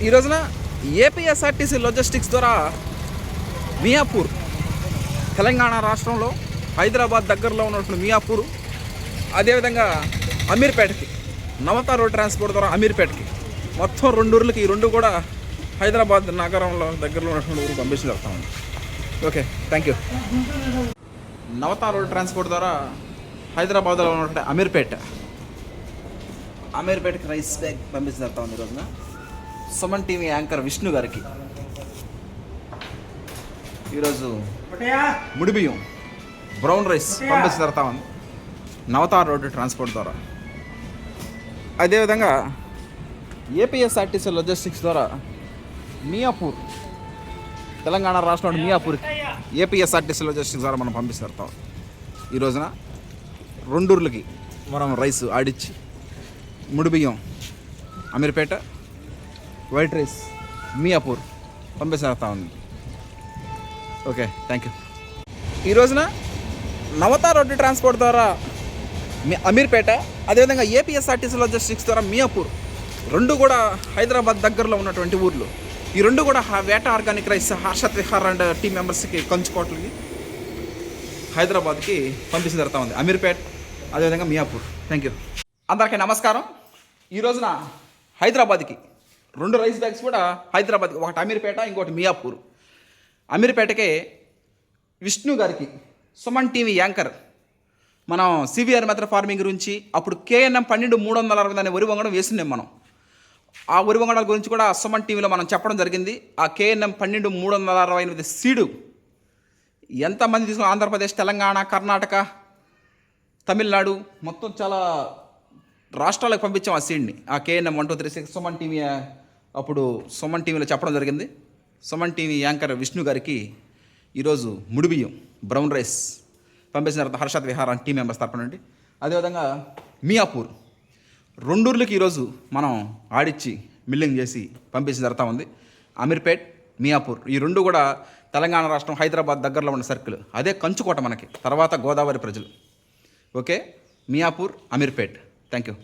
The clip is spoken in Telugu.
ఈ రోజున ఏపీఎస్ఆర్టీసీ లాజిస్టిక్స్ ద్వారా మియాపూర్ తెలంగాణ రాష్ట్రంలో హైదరాబాద్ దగ్గరలో ఉన్నటువంటి మియాపూర్, అదేవిధంగా అమీర్పేటకి నవత రోడ్ ట్రాన్స్పోర్ట్ ద్వారా అమీర్పేటకి మొత్తం 2 ఊర్లకి, ఈ 2 కూడా హైదరాబాద్ నగరంలో దగ్గరలో ఉన్నటువంటి ఊరు పంపించి జరుగుతామండి. Okay, thank you. Navata road transport ద్వారా హైదరాబాద్లో ఉన్నటువంటి అమీర్పేటకి రైస్ బ్యాగ్ పంపించి జరుగుతా ఉంది. ఈ రోజున సుమన్ టీవీ యాంకర్ విష్ణు గారికి ఈరోజు ముడిబియ్యం బ్రౌన్ రైస్ పంపించి జరుగుతా ఉంది నవతార్ రోడ్డు ట్రాన్స్పోర్ట్ ద్వారా. అదేవిధంగా ఏపీఎస్ఆర్టీసీ లాజిస్టిక్స్ ద్వారా మియాపూర్, తెలంగాణ రాష్ట్రంలో మియాపూర్కి ఏపీఎస్ఆర్టీసీ లాజిస్టిక్స్ ద్వారా మనం పంపిస్తాం. ఈ రోజున 2 ఊర్లకి మనం రైస్ ఆడిచ్చి ముడిబియ్యం అమీర్పేట, వైట్ రైస్ మియాపూర్ పంపిస్తా ఉంది. Okay, thank you. ఈ రోజున నవత రోడ్డు ట్రాన్స్పోర్ట్ ద్వారా అమీర్పేట, అదేవిధంగా ఏపీఎస్ఆర్టీసీ లాజిస్టిక్స్ ద్వారా మియాపూర్, 2 కూడా హైదరాబాద్ దగ్గరలో ఉన్నటువంటి ఊర్లు. ఈ 2 కూడా వేట organic rice Harshad Vihar and team మెంబర్స్కి కంచుకోట్లకి హైదరాబాద్కి పంపించి జరుగుతూ ఉంది. అమీర్పేట, అదేవిధంగా మియాపూర్. Thank you. అందరికీ నమస్కారం. ఈ రోజున హైదరాబాద్కి 2 రైస్ బ్యాగ్స్ కూడా హైదరాబాద్కి, ఒకటి అమీర్పేట, ఇంకోటి మియాపూర్. అమీర్పేటకే విష్ణు గారికి సుమన్ టీవీ యాంకర్ మనం సివిఆర్ మెథడ్ ఫార్మింగ్ గురించి, అప్పుడు KNM 12-360 అనే వరి వంగడం వేసినాం మనం. ఆ వరి వంగడాల గురించి కూడా సుమన్ టీవీలో మనం చెప్పడం జరిగింది. ఆ KNM 12-368 సీడు ఎంతమంది తీసుకుని ఆంధ్రప్రదేశ్, తెలంగాణ, కర్ణాటక, తమిళనాడు మొత్తం చాలా రాష్ట్రాలకు పంపించాం ఆ సీడ్ని. ఆ KNM 1236 సుమన్ టీవీ అప్పుడు సుమన్ టీవీలో చెప్పడం జరిగింది. సుమన్ టీవీ యాంకర్ విష్ణు గారికి ఈరోజు ముడిబియ్యం బ్రౌన్ రైస్ పంపించిన తర్వాత హర్షత్ విహార్ టీం మెంబర్స్ తరపున నుండి, అదేవిధంగా మియాపూర్ 2 ఊర్లకి ఈరోజు మనం ఆడిచ్చి మిల్లింగ్ చేసి పంపించి జరుగుతూ ఉంది. అమీర్పేట్, మియాపూర్ ఈ 2 కూడా తెలంగాణ రాష్ట్రం హైదరాబాద్ దగ్గరలో ఉన్న సర్కిల్. అదే కంచుకోట మనకి, తర్వాత గోదావరి ప్రజలు. Okay, Miyapur, Ameerpet. Thank you.